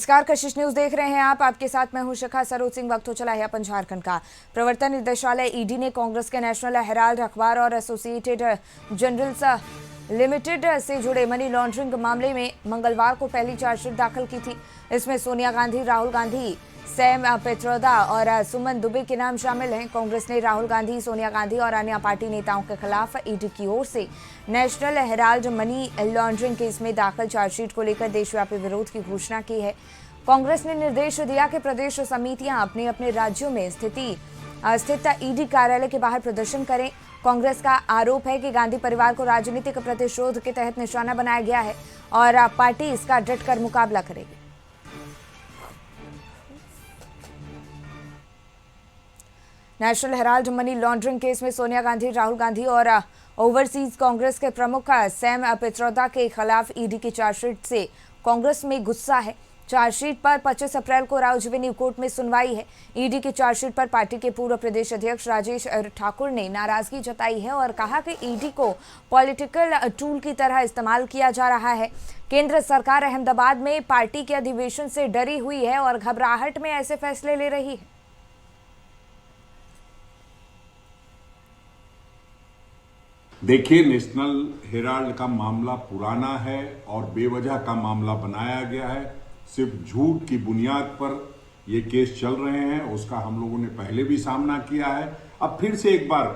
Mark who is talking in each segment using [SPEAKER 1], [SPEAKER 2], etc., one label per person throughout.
[SPEAKER 1] नमस्कार, कशिश न्यूज देख रहे हैं आप। आपके साथ मैं हूं शिखा सरोज सिंह। वक्त हो चला है अपन झारखंड का। प्रवर्तन निदेशालय ईडी ने कांग्रेस के नेशनल हेराल्ड अखबार और एसोसिएटेड जर्नल्स लिमिटेड से जुड़े मनी लॉन्ड्रिंग मामले में मंगलवार को पहली चार्जशीट दाखिल की थी। इसमें सोनिया गांधी, राहुल गांधी, सैम पित्रोदा और सुमन दुबे के नाम शामिल हैं। कांग्रेस ने राहुल गांधी, सोनिया गांधी और अन्य पार्टी नेताओं के खिलाफ ईडी की ओर से national Herald money laundering case में दाखिल चार्जशीट को लेकर देशव्यापी विरोध की घोषणा की है। कांग्रेस ने निर्देश दिया कि प्रदेश समितियां अपने अपने राज्यों में स्थित ईडी कार्यालय के बाहर प्रदर्शन करें। कांग्रेस का आरोप है कि गांधी परिवार को राजनीतिक प्रतिशोध के तहत निशाना बनाया गया है और पार्टी इसका डटकर मुकाबला करेगी। National Herald money laundering case में सोनिया गांधी, राहुल गांधी और ओवरसीज कांग्रेस के प्रमुख सैम पित्रोदा के खिलाफ ईडी की चार्जशीट से कांग्रेस में गुस्सा है। चार्जशीट पर 25 अप्रैल को राउजवेन्यू कोर्ट में सुनवाई है। ईडी की चार्जशीट पर पार्टी के पूर्व प्रदेश अध्यक्ष राजेश ठाकुर ने नाराजगी जताई है और कहा कि ईडी को पॉलिटिकल टूल की तरह इस्तेमाल किया जा रहा है। केंद्र सरकार अहमदाबाद में पार्टी के अधिवेशन से डरी हुई है और घबराहट में ऐसे फैसले ले रही है।
[SPEAKER 2] देखिए, नेशनल हेराल्ड का मामला पुराना है और बेवजह का मामला बनाया गया है। सिर्फ झूठ की बुनियाद पर ये केस चल रहे हैं, उसका हम लोगों ने पहले भी सामना किया है। अब फिर से एक बार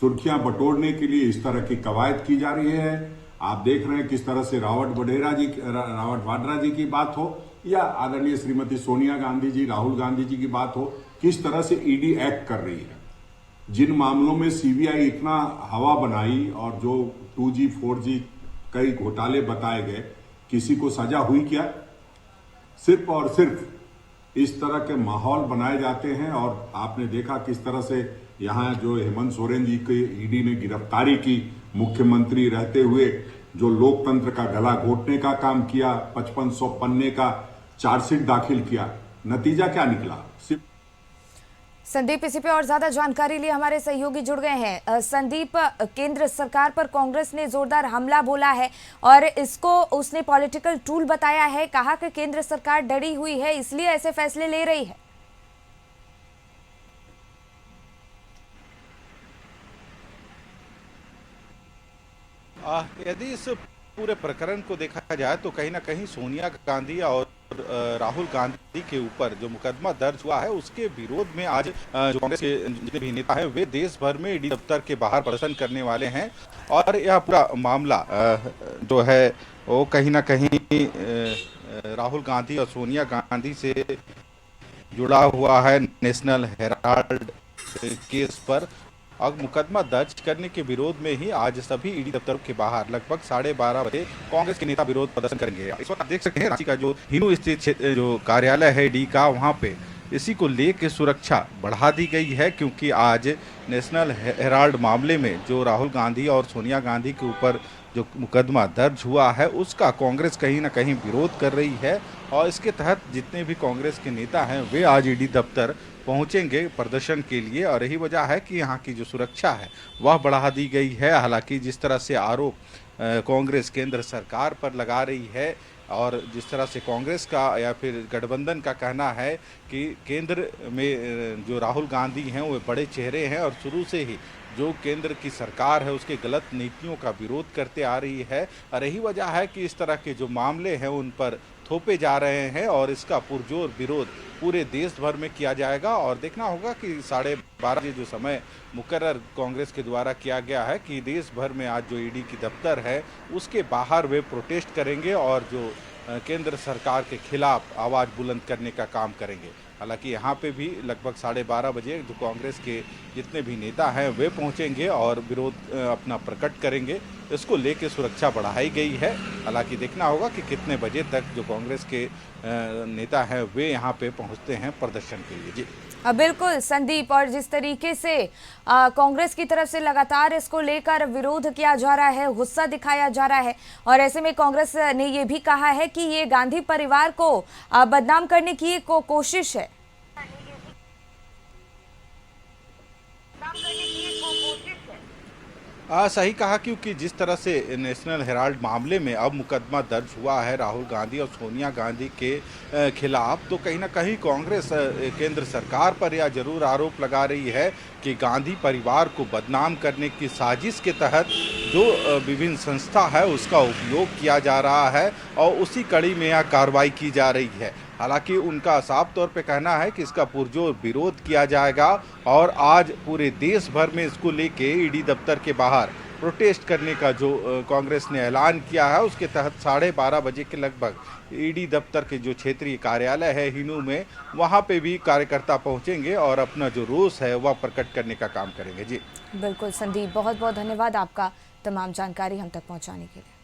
[SPEAKER 2] सुर्खियां बटोरने के लिए इस तरह की कवायद की जा रही है। आप देख रहे हैं किस तरह से रावत वाड्रा जी की बात हो या आदरणीय श्रीमती सोनिया गांधी जी, राहुल गांधी जी की बात हो, किस तरह से ईडी एक्ट कर रही है। जिन मामलों में सीबीआई इतना हवा बनाई और जो 2G 4G कई घोटाले बताए गए, किसी को सजा हुई क्या? सिर्फ और सिर्फ इस तरह के माहौल बनाए जाते हैं। और आपने देखा किस तरह से यहाँ जो हेमंत सोरेन जी की ईडी ने गिरफ्तारी की, मुख्यमंत्री रहते हुए जो लोकतंत्र का गला घोटने का काम किया, 5500 पन्ने का चार्जशीट दाखिल किया, नतीजा क्या निकला?
[SPEAKER 1] संदीप, इसी पे और ज्यादा जानकारी लिए हमारे सहयोगी जुड़ गए हैं। संदीप, केंद्र सरकार पर कांग्रेस ने जोरदार हमला बोला है और इसको उसने पॉलिटिकल टूल बताया है। कहा कि केंद्र सरकार डरी हुई है, इसलिए ऐसे फैसले ले रही है।
[SPEAKER 3] यदि इस पूरे प्रकरण को देखा जाए तो कहीं ना कहीं सोनिया गांधी और राहुल गांधी के ऊपर जो मुकदमा दर्ज हुआ है उसके विरोध में आज जो कांग्रेस के जितने भी नेता हैं वे देश भर में ईडी दफ्तर के बाहर प्रदर्शन करने वाले हैं। और यह पूरा मामला जो है वो कहीं ना कहीं राहुल गांधी और सोनिया गांधी से जुड़ा हुआ है नेशनल हेराल्ड केस पर। और मुकदमा दर्ज करने के विरोध में ही आज सभी ईडी दफ्तर के बाहर लगभग 12:30 बजे कांग्रेस के नेता विरोध प्रदर्शन करेंगे। इस वक्त आप देख सकते हैं रांची का जो हिनू स्थित जो कार्यालय है ईडी का, वहां पे इसी को लेकर सुरक्षा बढ़ा दी गई है, क्योंकि आज नेशनल हेराल्ड मामले में जो राहुल गांधी और सोनिया गांधी के ऊपर जो मुकदमा दर्ज हुआ है उसका कांग्रेस कहीं ना कहीं विरोध कर रही है। और इसके तहत जितने भी कांग्रेस के नेता हैं वे आज ईडी दफ्तर पहुंचेंगे प्रदर्शन के लिए। और यही वजह है कि यहाँ की जो सुरक्षा है वह बढ़ा दी गई है। हालांकि जिस तरह से आरोप कांग्रेस केंद्र सरकार पर लगा रही है और जिस तरह से कांग्रेस का या फिर गठबंधन का कहना है कि केंद्र में जो राहुल गांधी हैं वो बड़े चेहरे हैं और शुरू से ही जो केंद्र की सरकार है उसके गलत नीतियों का विरोध करते आ रही है। और यही वजह है कि इस तरह के जो मामले हैं उन पर थोपे जा रहे हैं और इसका पुरजोर विरोध पूरे देश भर में किया जाएगा। और देखना होगा कि 12:30 बजे जो समय मुकर्रर कांग्रेस के द्वारा किया गया है कि देश भर में आज जो ईडी की दफ्तर है उसके बाहर वे प्रोटेस्ट करेंगे और जो केंद्र सरकार के खिलाफ आवाज़ बुलंद करने का काम करेंगे। हालांकि यहाँ पे भी लगभग 12:30 बजे जो कांग्रेस के जितने भी नेता हैं वे पहुँचेंगे और विरोध अपना प्रकट करेंगे। इसको लेके सुरक्षा बढ़ाई गई है। हालांकि देखना होगा कि कितने बजे तक जो कांग्रेस के नेता हैं वे यहाँ पे पहुँचते हैं प्रदर्शन के लिए। जी
[SPEAKER 1] बिल्कुल संदीप, और जिस तरीके से कांग्रेस की तरफ से लगातार इसको लेकर विरोध किया जा रहा है, गुस्सा दिखाया जा रहा है, और ऐसे में कांग्रेस ने ये भी कहा है कि ये गांधी परिवार को बदनाम करने की एक कोशिश है।
[SPEAKER 3] सही कहा, क्योंकि जिस तरह से नेशनल हेराल्ड मामले में अब मुकदमा दर्ज हुआ है राहुल गांधी और सोनिया गांधी के खिलाफ, तो कहीं ना कहीं कांग्रेस केंद्र सरकार पर यह जरूर आरोप लगा रही है कि गांधी परिवार को बदनाम करने की साजिश के तहत जो विभिन्न संस्था है उसका उपयोग किया जा रहा है और उसी कड़ी में यह कार्रवाई की जा रही है। हालांकि उनका साफ तौर पे कहना है कि इसका पुरजोर विरोध किया जाएगा और आज पूरे देश भर में इसको लेके ईडी दफ्तर के बाहर प्रोटेस्ट करने का जो कांग्रेस ने ऐलान किया है, उसके तहत 12:30 बजे के लगभग ईडी दफ्तर के जो क्षेत्रीय कार्यालय है हिनू में, वहां पे भी कार्यकर्ता पहुंचेंगे और अपना जो रोष है वह प्रकट करने का काम करेंगे। जी
[SPEAKER 1] बिल्कुल संदीप, बहुत बहुत धन्यवाद आपका तमाम जानकारी हम तक पहुंचाने के लिए।